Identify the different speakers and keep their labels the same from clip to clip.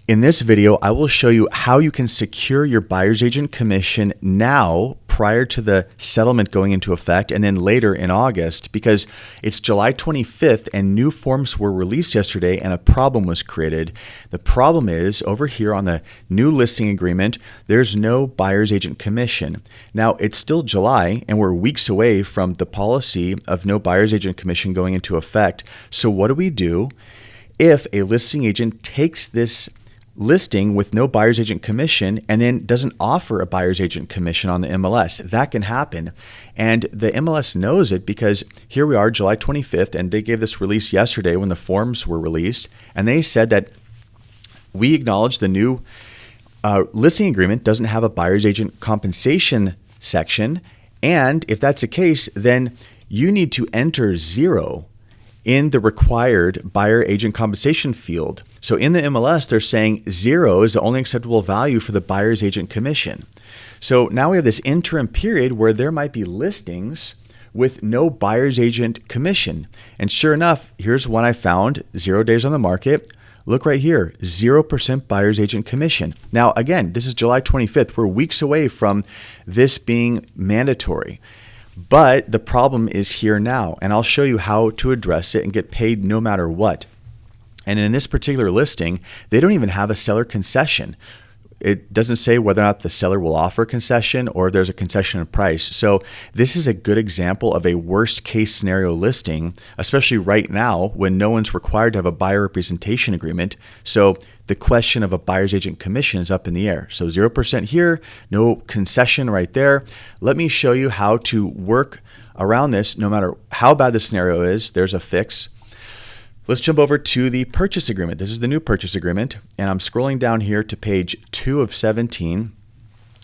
Speaker 1: In this video, I will show you how you can secure your buyer's agent commission now prior to the settlement going into effect and then later in August, because it's July 25th and new forms were released yesterday and a problem was created. The problem is over here on the new listing agreement, there's no buyer's agent commission. Now it's still July and we're weeks away from the policy of no buyer's agent commission going into effect. So what do we do if a listing agent takes this listing with no buyer's agent commission and then doesn't offer a buyer's agent commission on the MLS? That can happen. And the MLS knows it because here we are, July 25th, and they gave this release yesterday when the forms were released. And they said that we acknowledge the new listing agreement doesn't have a buyer's agent compensation section. And if that's the case, then you need to enter 0 in the required buyer agent compensation field. So in the MLS, they're saying 0 is the only acceptable value for the buyer's agent commission. So now we have this interim period where there might be listings with no buyer's agent commission. And sure enough, here's one I found, 0 days on the market. Look right here, 0% buyer's agent commission. Now, again, this is July 25th. We're weeks away from this being mandatory. But the problem is here now, and I'll show you how to address it and get paid no matter what. And in this particular listing, they don't even have a seller concession. It doesn't say whether or not the seller will offer a concession or if there's a concession in price. So this is a good example of a worst case scenario listing, especially right now when no one's required to have a buyer representation agreement. So the question of a buyer's agent commission is up in the air. So 0% here, no concession right there. Let me show you how to work around this. No matter how bad the scenario is, there's a fix. Let's jump over to the purchase agreement. This is the new purchase agreement, and I'm scrolling down here to page 2 of 17.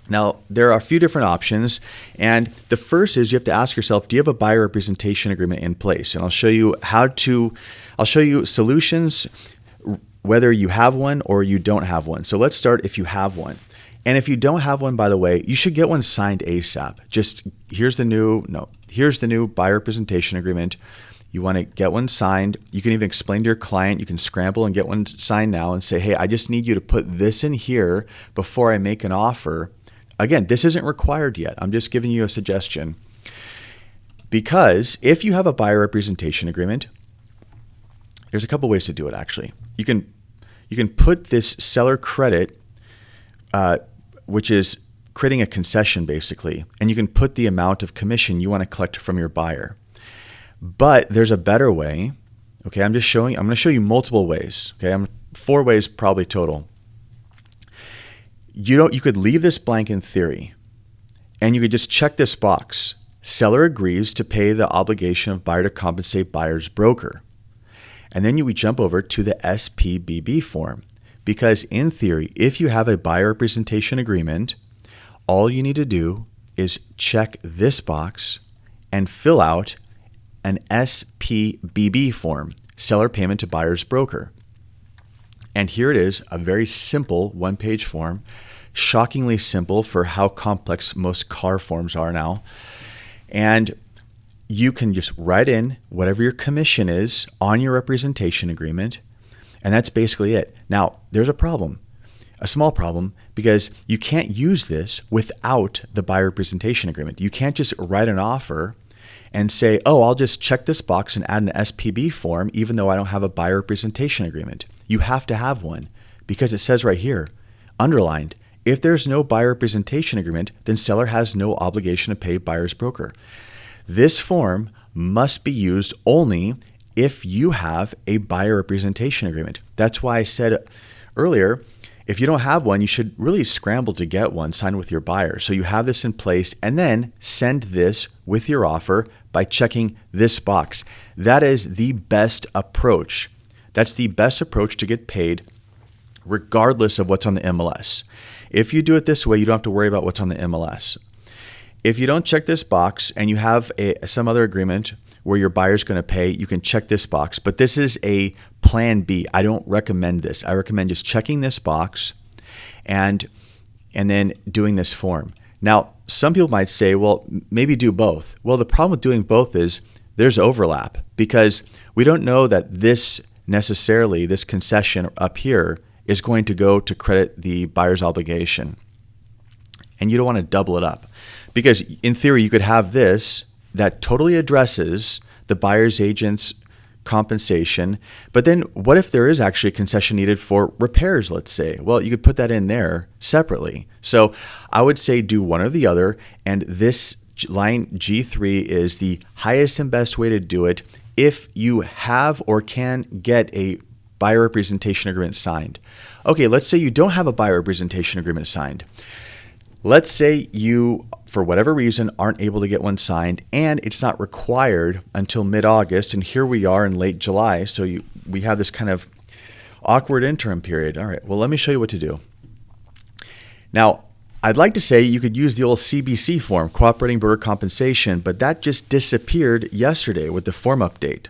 Speaker 1: Now, there are a few different options, and the first is you have to ask yourself, do you have a buyer representation agreement in place? And I'll show you solutions, whether you have one or you don't have one. So let's start if you have one. And if you don't have one, by the way, you should get one signed ASAP. Here's the new buyer representation agreement. You want to get one signed. You can even explain to your client. You can scramble and get one signed now and say, hey, I just need you to put this in here before I make an offer. Again, this isn't required yet. I'm just giving you a suggestion. Because if you have a buyer representation agreement, there's a couple ways to do it actually. You can put this seller credit, which is creating a concession basically, and you can put the amount of commission you want to collect from your buyer. But there's a better way. Okay, I'm going to show you multiple ways. Okay, 4 ways probably total. You could leave this blank in theory, and you could just check this box. Seller agrees to pay the obligation of buyer to compensate buyer's broker. And then you would jump over to the SPBB form. Because in theory, if you have a buyer representation agreement, all you need to do is check this box and fill out an SPBB form, seller payment to buyer's broker. And here it is, a very simple 1-page form, shockingly simple for how complex most car forms are now. And you can just write in whatever your commission is on your representation agreement, and that's basically it. Now, there's a problem, a small problem, because you can't use this without the buyer representation agreement. You can't just write an offer and say, oh, I'll just check this box and add an SPB form even though I don't have a buyer representation agreement. You have to have one because it says right here, underlined, if there's no buyer representation agreement, then seller has no obligation to pay buyer's broker. This form must be used only if you have a buyer representation agreement. That's why I said earlier, if you don't have one, you should really scramble to get one signed with your buyer. So you have this in place and then send this with your offer by checking this box. That is the best approach. That's the best approach to get paid regardless of what's on the MLS. If you do it this way, you don't have to worry about what's on the MLS. If you don't check this box and you have some other agreement where your buyer's going to pay, you can check this box. But this is a plan B. I don't recommend this. I recommend just checking this box and then doing this form. Now, some people might say, well, maybe do both. Well, the problem with doing both is there's overlap because we don't know that this concession up here is going to go to credit the buyer's obligation. And you don't want to double it up, because in theory you could have this that totally addresses the buyer's agent's compensation, but then what if there is actually a concession needed for repairs, let's say? Well, you could put that in there separately. So I would say do one or the other, and this line G3 is the highest and best way to do it if you have or can get a buyer representation agreement signed. Okay, let's say you don't have a buyer representation agreement signed. Let's say you, for whatever reason, aren't able to get one signed, and it's not required until mid-August, and here we are in late July, so we have this kind of awkward interim period. All right, well, let me show you what to do. Now, I'd like to say you could use the old CBC form, Cooperating Broker Compensation, but that just disappeared yesterday with the form update.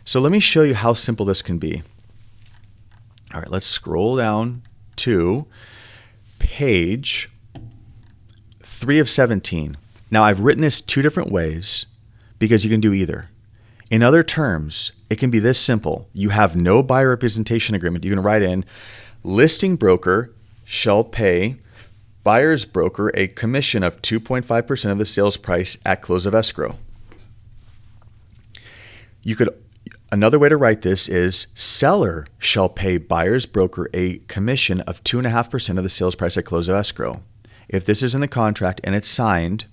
Speaker 1: So let me show you how simple this can be. All right, let's scroll down to page 3 of 17. Now, I've written this two different ways because you can do either. In other terms, it can be this simple. You have no buyer representation agreement. You can write in, listing broker shall pay buyer's broker a commission of 2.5% of the sales price at close of escrow. Another way to write this is seller shall pay buyer's broker a commission of 2.5% of the sales price at close of escrow. If this is in the contract and it's signed,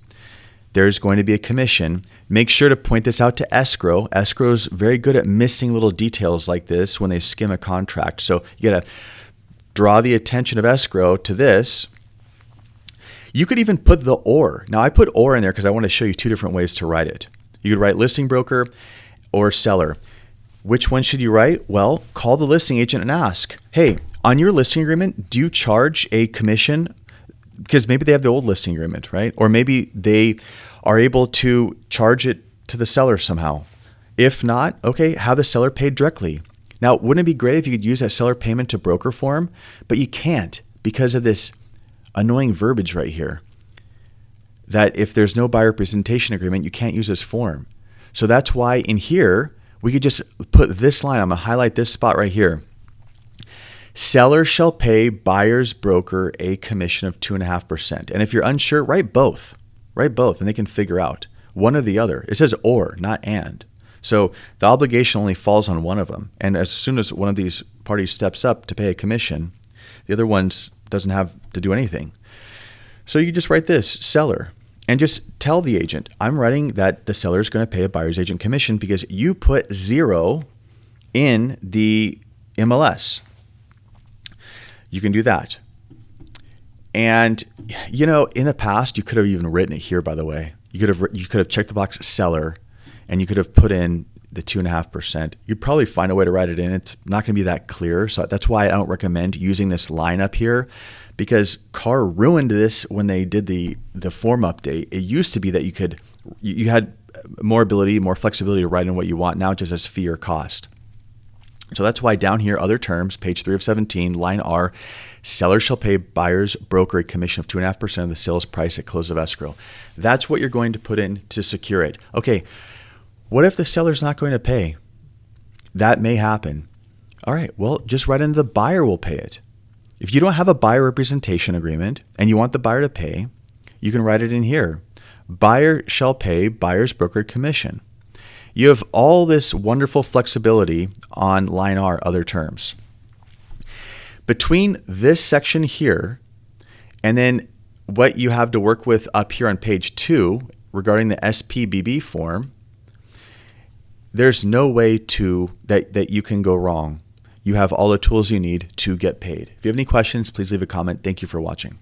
Speaker 1: there's going to be a commission. Make sure to point this out to escrow. Escrow is very good at missing little details like this when they skim a contract. So you got to draw the attention of escrow to this. You could even put the or. Now I put or in there because I want to show you two different ways to write it. You could write listing broker or seller. Which one should you write? Well, call the listing agent and ask, hey, on your listing agreement, do you charge a commission? Because maybe they have the old listing agreement, right? Or maybe they are able to charge it to the seller somehow. If not, okay, have the seller paid directly. Now, wouldn't it be great if you could use that seller payment to broker form? But you can't because of this annoying verbiage right here. That if there's no buyer representation agreement, you can't use this form. So that's why in here, we could just put this line. I'm going to highlight this spot right here. Seller shall pay buyer's broker a commission of 2.5%. And if you're unsure, write both. Write both, and they can figure out one or the other. It says or, not and. So the obligation only falls on one of them. And as soon as one of these parties steps up to pay a commission, the other one doesn't have to do anything. So you just write this, seller, and just tell the agent, I'm writing that the seller is going to pay a buyer's agent commission because you put 0 in the MLS. You can do that. And, you know, in the past, you could have even written it here, by the way. You could have checked the box seller, and you could have put in the 2.5%. You'd probably find a way to write it in. It's not going to be that clear. So that's why I don't recommend using this line up here, because CAR ruined this when they did the form update. It used to be that you had more ability, more flexibility to write in what you want. Now it just has fee or cost. So that's why down here, other terms, page 3 of 17, line R, seller shall pay buyer's broker a commission of 2.5% of the sales price at close of escrow. That's what you're going to put in to secure it. Okay, what if the seller's not going to pay? That may happen. All right, well, just write in the buyer will pay it. If you don't have a buyer representation agreement and you want the buyer to pay, you can write it in here. Buyer shall pay buyer's broker commission. You have all this wonderful flexibility on line R, other terms. Between this section here and then what you have to work with up here on page 2 regarding the SPBB form, there's no way that you can go wrong. You have all the tools you need to get paid. If you have any questions, please leave a comment. Thank you for watching.